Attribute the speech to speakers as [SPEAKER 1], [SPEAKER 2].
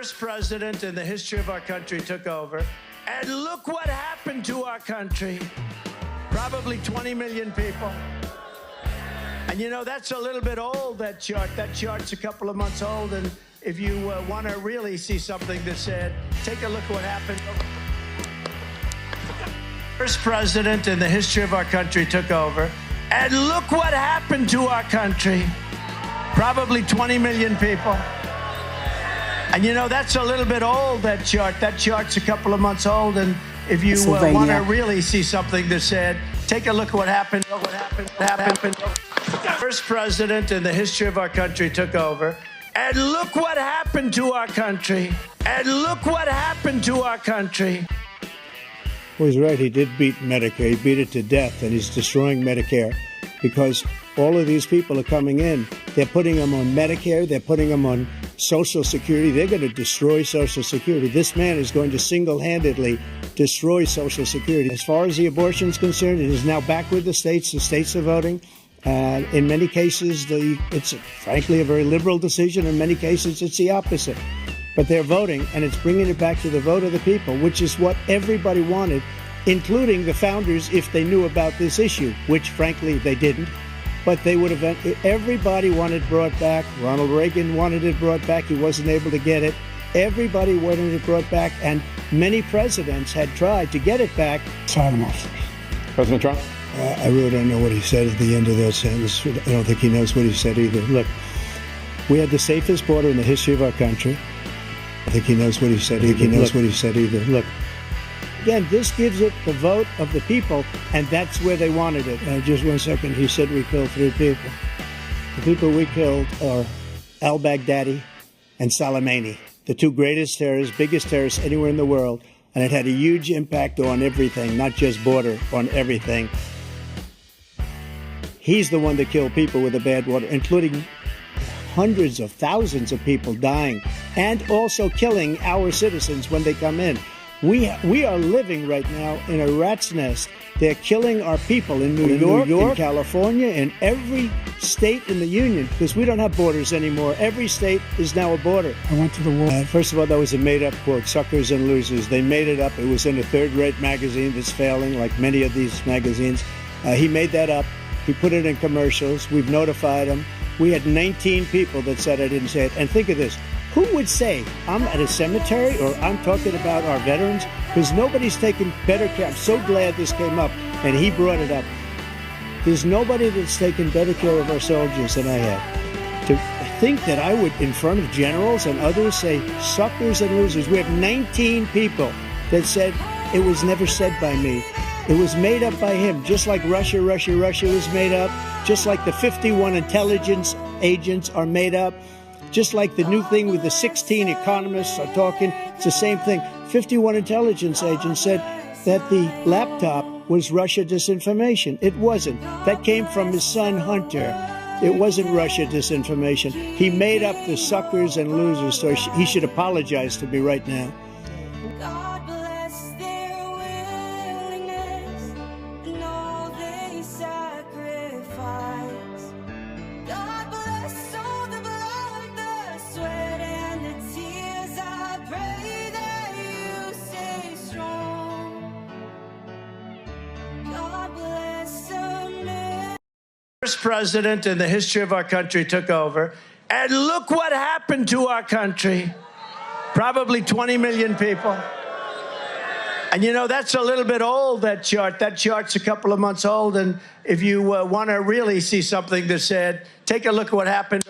[SPEAKER 1] First president in the history of our country took over, and look what happened to our country. Probably 20 million people. And you know, that's a little bit old, that chart. That chart's a couple of months old, and if you want to really see something that's said, take a look at what happened. First president in the history of our country took over, and look what happened to our country. Probably 20 million people. And you know, that's a little bit old, that chart. That chart's a couple of months old, and if you want to really see something that's said, take a look at what happened. What happened. First president in the history of our country took over, and look what happened to our country. And look what happened to our country.
[SPEAKER 2] Well, he's right. He did beat Medicare. He beat it to death, and he's destroying Medicare because all of these people are coming in. They're putting them on Medicare. They're putting them on Social Security. They're going to destroy Social Security. This man is going to single-handedly destroy Social Security. As far as the abortion is concerned, it is now back with the states. The states are voting. In many cases, it's frankly a very liberal decision. In many cases, it's the opposite. But they're voting, and it's bringing it back to the vote of the people, which is what everybody wanted, including the founders, if they knew about this issue, which, frankly, they didn't. But they would have, everybody wanted brought back. Ronald Reagan wanted it brought back. He wasn't able to get it. Everybody wanted it brought back, and many presidents had tried to get it back. Asylum officers.
[SPEAKER 3] President Trump?
[SPEAKER 2] I really don't know what he said at the end of that sentence. I don't think he knows what he said either. Look, we had the safest border in the history of our country. I think he knows what he said. Look, again, this gives it the vote of the people, and that's where they wanted it. Just 1 second. He said we killed 3 people. The people we killed are al-Baghdadi and Soleimani, the 2 greatest terrorists, biggest terrorists anywhere in the world, and it had a huge impact on everything, not just border, on everything. He's the one that killed people with the bad water, including hundreds of thousands of people dying, and also killing our citizens when they come in. We are living right now in a rat's nest. They're killing our people in New York, in California, in every state in the union, because we don't have borders anymore. Every state is now a border.
[SPEAKER 4] I went to the war.
[SPEAKER 2] First of all, that was a made-up quote, suckers and losers. They made it up. It was in a third-rate magazine that's failing, like many of these magazines. He made that up. He put it in commercials. We've notified him. We had 19 people that said I didn't say it. And think of this. Who would say I'm at a cemetery or I'm talking about our veterans? Because nobody's taken better care. I'm so glad this came up and he brought it up. There's nobody that's taken better care of our soldiers than I have. To think that I would, in front of generals and others, say suckers and losers. We have 19 people that said it was never said by me. It was made up by him, just like Russia was made up, just like the 51 intelligence agents are made up, just like the new thing with the 16 economists are talking. It's the same thing. 51 intelligence agents said that the laptop was Russia disinformation. It wasn't. That came from his son, Hunter. It wasn't Russia disinformation. He made up the suckers and losers, so he should apologize to me right now.
[SPEAKER 5] God bless their willingness and all they sacrifice. God bless all the blood, the sweat, and the tears. I pray that you stay strong. God bless America.
[SPEAKER 1] First president in the history of our country took over, and look what happened to our country. Probably 20 million people. And you know, that's a little bit old, that chart. That chart's a couple of months old, and if you want to really see something that's said, take a look at what happened.